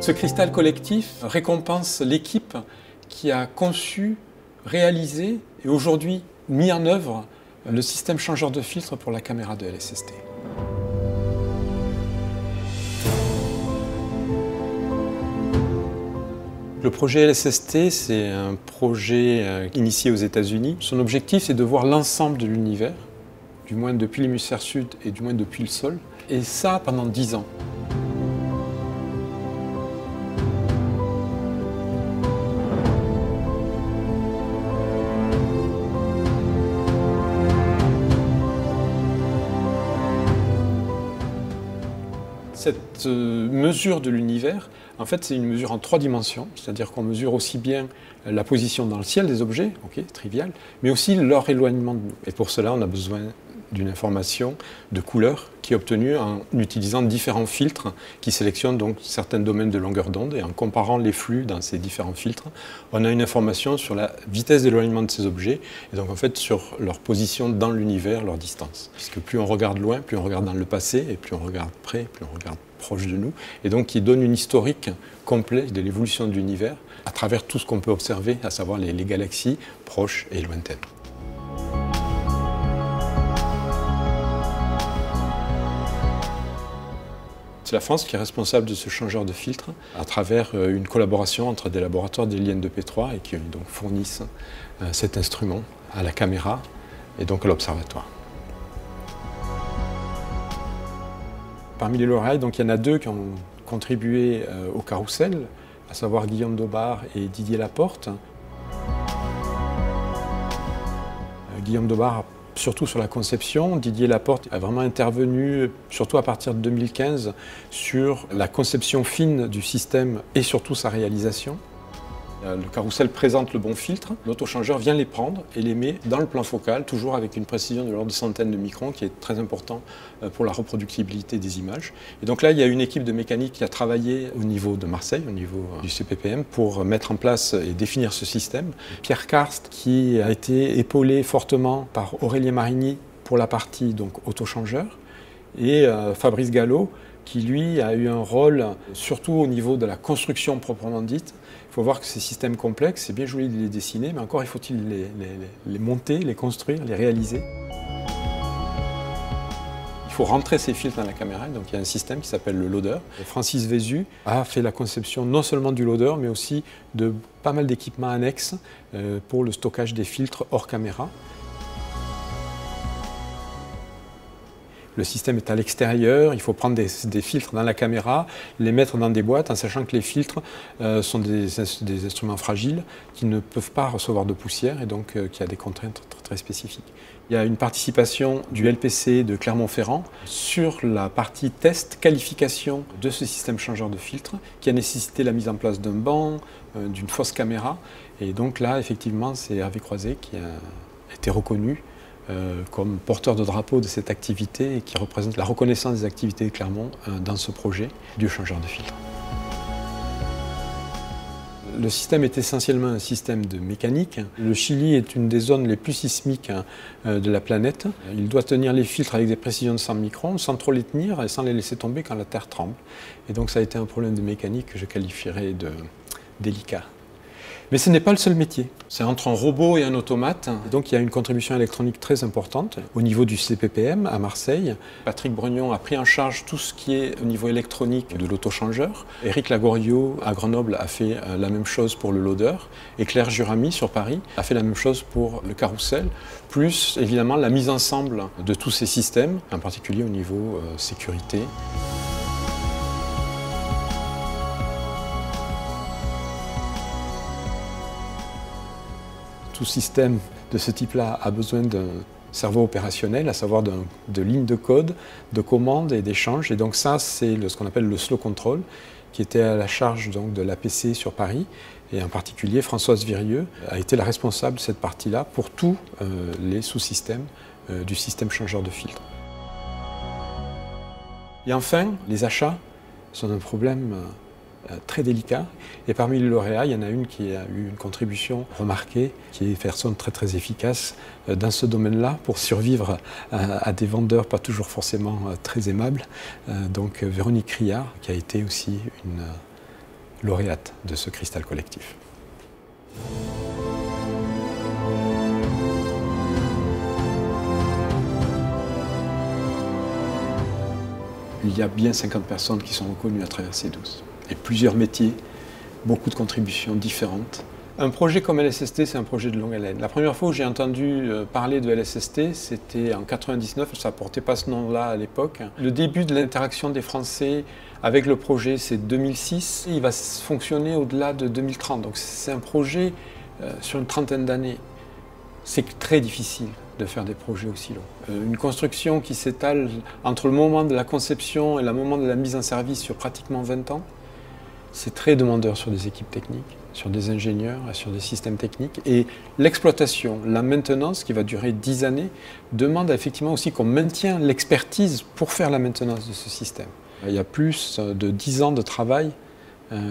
Ce cristal collectif récompense l'équipe qui a conçu, réalisé et aujourd'hui mis en œuvre le système changeur de filtre pour la caméra de LSST. Le projet LSST, c'est un projet initié aux États-Unis. Son objectif, c'est de voir l'ensemble de l'univers, du moins depuis l'hémisphère sud et du moins depuis le sol, et ça pendant 10 ans. Cette mesure de l'univers, en fait, c'est une mesure en 3 dimensions, c'est-à-dire qu'on mesure aussi bien la position dans le ciel des objets, ok, trivial, mais aussi leur éloignement de nous. Et pour cela, on a besoin d'une information de couleur qui est obtenue en utilisant différents filtres qui sélectionnent donc certains domaines de longueur d'onde, et en comparant les flux dans ces différents filtres, on a une information sur la vitesse d'éloignement de ces objets et donc en fait sur leur position dans l'univers, leur distance. Puisque plus on regarde loin, plus on regarde dans le passé, et plus on regarde près, plus on regarde proche de nous, et donc qui donne une historique complète de l'évolution de l'univers à travers tout ce qu'on peut observer, à savoir les galaxies proches et lointaines. C'est la France qui est responsable de ce changeur de filtre à travers une collaboration entre des laboratoires de l'IN de P3 et qui donc fournissent cet instrument à la caméra et donc à l'observatoire. Parmi les lauréats, donc, il y en a 2 qui ont contribué au carrousel, à savoir Guillaume Daubard et Didier Laporte. Guillaume Daubard surtout sur la conception. Didier Laporte a vraiment intervenu, surtout à partir de 2015, sur la conception fine du système et surtout sa réalisation. Le carrousel présente le bon filtre, l'autochangeur vient les prendre et les met dans le plan focal, toujours avec une précision de l'ordre de centaines de microns qui est très important pour la reproductibilité des images. Et donc là, il y a une équipe de mécanique qui a travaillé au niveau de Marseille, au niveau du CPPM, pour mettre en place et définir ce système. Pierre Karst, qui a été épaulé fortement par Aurélien Marigny pour la partie donc autochangeur, et Fabrice Gallo, qui lui a eu un rôle surtout au niveau de la construction proprement dite. Il faut voir que ces systèmes complexes, c'est bien joli de les dessiner, mais encore il faut-il les monter, les construire, les réaliser. Il faut rentrer ces filtres dans la caméra, donc il y a un système qui s'appelle le loader. Francis Vézu a fait la conception non seulement du loader, mais aussi de pas mal d'équipements annexes pour le stockage des filtres hors caméra. Le système est à l'extérieur, il faut prendre des filtres dans la caméra, les mettre dans des boîtes en sachant que les filtres sont des instruments fragiles qui ne peuvent pas recevoir de poussière et donc qui a des contraintes très spécifiques. Il y a une participation du LPC de Clermont-Ferrand sur la partie test, qualification de ce système changeur de filtre qui a nécessité la mise en place d'un banc, d'une fausse caméra. Et donc là, effectivement, c'est Hervé Croiset qui a été reconnu comme porteur de drapeau de cette activité et qui représente la reconnaissance des activités de Clermont dans ce projet du changeur de filtre. Le système est essentiellement un système de mécanique. Le Chili est une des zones les plus sismiques de la planète. Il doit tenir les filtres avec des précisions de 100 microns, sans trop les tenir et sans les laisser tomber quand la terre tremble. Et donc ça a été un problème de mécanique que je qualifierais de délicat. Mais ce n'est pas le seul métier. C'est entre un robot et un automate. Et donc il y a une contribution électronique très importante au niveau du CPPM à Marseille. Patrick Brognon a pris en charge tout ce qui est au niveau électronique de l'autochangeur. Éric Lagoriot à Grenoble a fait la même chose pour le loader. Et Claire Juramy sur Paris a fait la même chose pour le carrousel. Plus évidemment la mise ensemble de tous ces systèmes, en particulier au niveau sécurité. Tout système de ce type-là a besoin d'un cerveau opérationnel, à savoir de lignes de code, de commandes et d'échanges. Et donc ça, c'est ce qu'on appelle le slow control, qui était à la charge donc, de l'APC sur Paris. Et en particulier, Françoise Virieux a été la responsable de cette partie-là pour tous les sous-systèmes du système changeur de filtre. Et enfin, les achats sont un problème très délicat. Et parmi les lauréats, il y en a une qui a eu une contribution remarquée, qui est une personne très efficace dans ce domaine-là pour survivre à des vendeurs pas toujours forcément très aimables. Donc Véronique Criard, qui a été aussi lauréate de ce cristal collectif. Il y a bien 50 personnes qui sont reconnues à travers C12. Et plusieurs métiers, beaucoup de contributions différentes. Un projet comme LSST, c'est un projet de longue haleine. La première fois où j'ai entendu parler de LSST, c'était en 99, ça ne portait pas ce nom-là à l'époque. Le début de l'interaction des Français avec le projet, c'est 2006. Il va fonctionner au-delà de 2030, donc c'est un projet sur une trentaine d'années. C'est très difficile de faire des projets aussi longs. Une construction qui s'étale entre le moment de la conception et le moment de la mise en service sur pratiquement 20 ans, c'est très demandeur sur des équipes techniques, sur des ingénieurs, sur des systèmes techniques. Et l'exploitation, la maintenance, qui va durer 10 années, demande effectivement aussi qu'on maintienne l'expertise pour faire la maintenance de ce système. Il y a plus de 10 ans de travail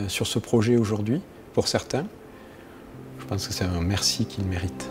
sur ce projet aujourd'hui, pour certains. Je pense que c'est un merci qu'ils méritent.